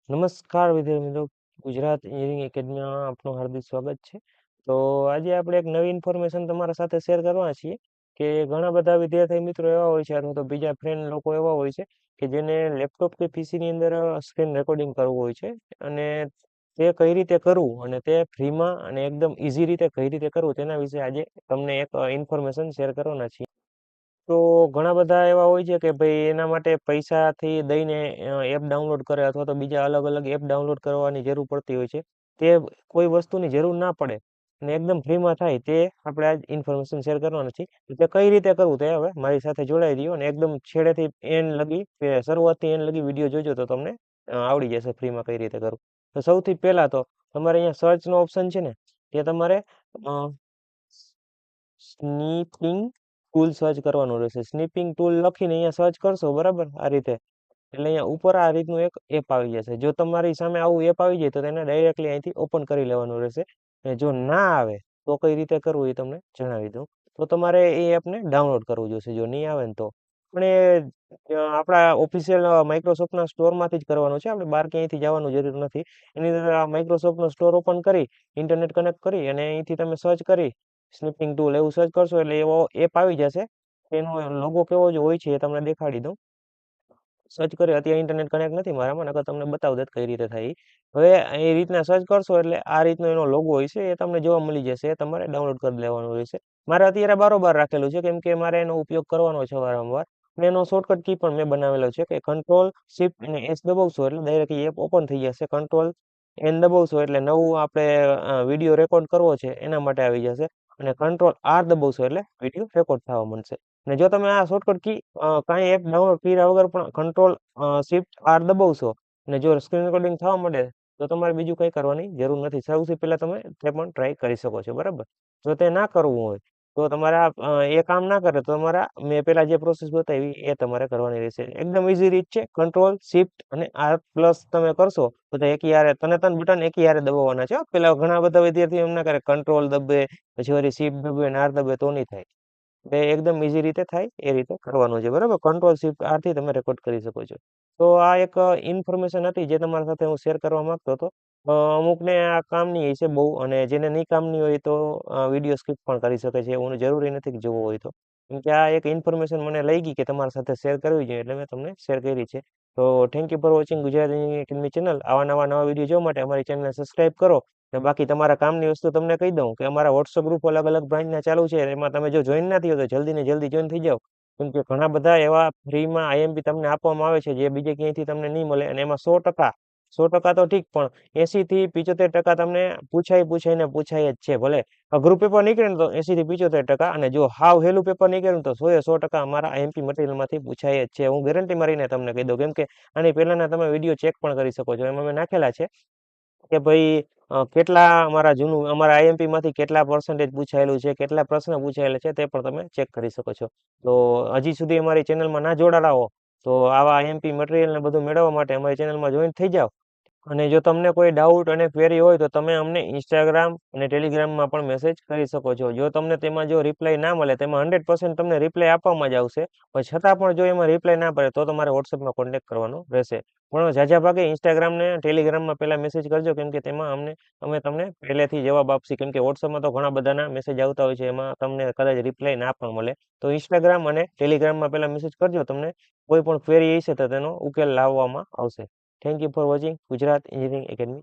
નમસ્કાર વિદ્યાર્થી મિત્રો, ગુજરાત એન્જિનિયરિંગ એકેડમીમાં આપનું હાર્દિક સ્વાગત છે. તો આજે આપણે એક નવી ઇન્ફોર્મેશન તમારા સાથે શેર કરવાના છીએ કે ઘણા બધા વિદ્યાર્થી મિત્રો એવા હોય છે અથવા તો બીજા ફ્રેન્ડ લોકો એવા હોય છે કે જેને લેપટોપ કે પીસીની અંદર સ્ક્રીન રેકોર્ડિંગ કરવું હોય છે અને તે કઈ રીતે કરવું અને તે ફ્રીમાં અને એકદમ ઇઝી રીતે કઈ રીતે કરવું તેના વિશે આજે તમને એક ઇન્ફોર્મેશન શેર કરવાના છીએ. તો ઘણા બધા એવા હોય છે કે ભાઈ એના માટે પૈસાથી દઈને એપ ડાઉનલોડ કરે અથવા તો બીજા અલગ અલગ એપ ડાઉનલોડ કરવાની જરૂર પડતી હોય છે. તે કોઈ વસ્તુની જરૂર ના પડે અને એકદમ ફ્રીમાં થાય તે આપણે આજ ઇન્ફોર્મેશન શેર કરવાના છીએ. તો તે કઈ રીતે કરવું તે હવે મારી સાથે જોડાઈ રહ્યો અને એકદમ છેડેથી એન્ડ લગી કે શરૂઆતથી એન્ડ લગી વિડીયો જોજો તો તમને આવડી જશે ફ્રીમાં કઈ રીતે કરવું. તો સૌથી પહેલા તો તમારે અહીંયા સર્ચનો ઓપ્શન છે ને તે તમારે સ્નીપિંગ ટૂલ સર્ચ કરવાનું રહેશે. સ્નીપિંગ ટૂલ લખીને અહીંયા સર્ચ કરશો બરાબર આ રીતે એટલે અહીંયા ઉપર આ રીતનું એક એપ આવી જશે. જો તમારી સામે આવું એપ આવી જાય તો તેને ડાયરેક્ટલી અહીંથી ઓપન કરી લેવાનું રહેશે. અને જો ના આવે તો કઈ રીતે કરવું એ તમને જણાવી દઉં. તો તમારે એ એપને ડાઉનલોડ કરવું જોશે જો નહીં આવે ને તો. પણ એ આપણા ઓફિશિયલ માઇક્રોસોફ્ટના સ્ટોરમાંથી જ કરવાનું છે. આપણે બહાર ક્યાંયથી જવાનું જરૂર નથી. એની અંદર આ માઇક્રોસોફ્ટનો સ્ટોર ઓપન કરી ઇન્ટરનેટ કનેક્ટ કરી અને અહીંથી તમે સર્ચ કરી સ્નીપિંગ ટૂલ એવું સર્ચ કરશો એટલે એવો એપ આવી જશે. એનો લોગો કેવો જ હોય છે એ તમને દેખાડી દઉં. સર્ચ કરી અત્યારે ઇન્ટરનેટ કનેક્ટ નથી મારામાં, નકર તમને બતાવી દેત કઈ રીતે થાય ઈ. હવે એ રીતના સર્ચ કરશો એટલે આ રીતનો એનો લોગો હોય છે એ તમને જોવા મળી જશે. એ તમારે ડાઉનલોડ કરી લેવાનું રહેશે. મારે અત્યારે બારોબાર રાખેલું છે કેમ કે મારે એનો ઉપયોગ કરવાનો છે વારંવાર. અને એનો શોર્ટકટ કી પણ મેં બનાવેલો છે કે કંટ્રોલ શિફ્ટ અને એસ દબાવશો એટલે ડાયરેક્ટ એપ ઓપન થઈ જશે. કંટ્રોલ એન દબાવશો એટલે નવું આપણે વિડીયો રેકોર્ડ કરવો છે એના માટે આવી જશે. અને કંટ્રોલ આર દબાવશો એટલે વિડીયો રેકોર્ડ થવા માંડશે. અને જો તમે આ શોર્ટકટ કી કાંઈ એપ ડાઉનલોડ કર્યા વગર પણ કંટ્રોલ શિફ્ટ આર દબાવશો અને જો સ્ક્રીન રેકોર્ડિંગ થવા માંડે તો તમારે બીજું કંઈ કરવાની જરૂર નથી. સૌથી પહેલા તમે તે પણ ટ્રાય કરી શકો છો બરાબર. જો તે ના કરવું હોય તો તમારા એ કામ ના કરે તો તમારા મેં પેલા જે પ્રોસેસ બતાવી એ તમારે કરવાની રહેશે. એકદમ ઇઝી રીત છે. કંટ્રોલ શિફ્ટ અને આર પ્લસ તમે કરશો તો તે એકી હારે ત્રણ બટન એકી હારે દબાવવાના છે. પેલા ઘણા બધા વિદ્યાર્થીઓ એમ ના કરે કંટ્રોલ દબે પછી વળી શિફ્ટ દબે ને આર દબે તો નહીં થાય. એ એકદમ ઇઝી રીતે થાય એ રીતે કરવાનું છે બરાબર. કંટ્રોલ શિફ્ટ આરથી તમે રેકોર્ડ કરી શકો છો. તો આ એક ઇન્ફોર્મેશન હતી જે તમારા સાથે હું શેર કરવા માંગતો હતો. અમુકને આ કામની હશે બહુ અને જેને નહીં કામની હોય તો વિડીયો સ્કીપ પણ કરી શકે છે. એવું જરૂરી નથી કે જોવો હોય તો. કેમ કે આ એક ઇન્ફોર્મેશન મને લઈ ગઈ કે તમારા સાથે શેર કરવી જોઈએ એટલે મેં તમને શેર કરી છે. તો thank you for watching Gujarat academy channel. આવા નવા વિડીયો જોવા માટે અમારી ચેનલને સબસ્ક્રાઇબ કરો. ને બાકી તમારા કામની વસ્તુ તમને કહી દઉં કે અમારા વોટ્સઅપ ગ્રુપ અલગ અલગ બ્રાન્ચના ચાલુ છે. એમાં તમે જો જોઈન ના થયો તો જલ્દી ને જલ્દી જોઈન થઈ જાઓ. કેમ કે ઘણા બધા એવા ફ્રીમાં આઈએમપી તમને આપવામાં આવે છે જે બીજે ક્યાંયથી તમને નહીં મળે. અને એમાં 100% તો ઠીક પણ 80 થી 75% તમને પૂછાઈને જ છે. ભલે અઘરું પેપર નીકળે ને તો 80 થી 75%. અને જો હાવ હેલું પેપર નીકળે ને તો 100% અમારા આઈએમપી મટીરિયલમાંથી પૂછાય જ છે. હું ગેરંટી મારીને તમને કહી દઉં. કેમ કે આની પહેલાના તમે વિડીયો ચેક પણ કરી શકો છો. એમાં મેં નાખેલા છે કે ભાઈ કેટલા અમારા આઈએમપી માંથી કેટલા પર્સન્ટેજ પૂછાયેલું છે, કેટલા પ્રશ્ન પૂછાયેલા છે તે પણ તમે ચેક કરી શકો છો. તો હજી સુધી અમારી ચેનલમાં ના જોડાડા હો તો આવા આઈએમપી મટીરિયલ ને બધું મેળવવા માટે અમારી ચેનલમાં જોઈન થઈ જાઓ. અને જો તમને કોઈ ડાઉટ અને ક્વેરી હોય તો તમે અમને ઇન્સ્ટાગ્રામ અને ટેલિગ્રામમાં પણ મેસેજ કરી શકો છો. જો તમને તેમાં જો રિપ્લાય ના મળે તેમાં 100% તમને રિપ્લાય આપવામાં જ આવશે. પણ છતાં પણ જો એમાં રિપ્લાય ના પડે તો તમારે વોટ્સએપમાં કોન્ટેક્ટ કરવાનો રહેશે. પણ ઝાઝા ભાગે ઇન્સ્ટાગ્રામ ને ટેલિગ્રામમાં પહેલા મેસેજ કરજો કેમ કે તેમાં અમે તમને પહેલેથી જવાબ આપશી. કેમ કે વોટ્સએપમાં તો ઘણા બધાના મેસેજ આવતા હોય છે એમાં તમને કદાચ રિપ્લાય ના પણ મળે. તો ઇન્સ્ટાગ્રામ અને ટેલિગ્રામમાં પહેલા મેસેજ કરજો. તમને કોઈ પણ ક્વેરી હશે તો તેનો ઉકેલ લાવવામાં આવશે. Thank you for watching Gujarat engineering academy.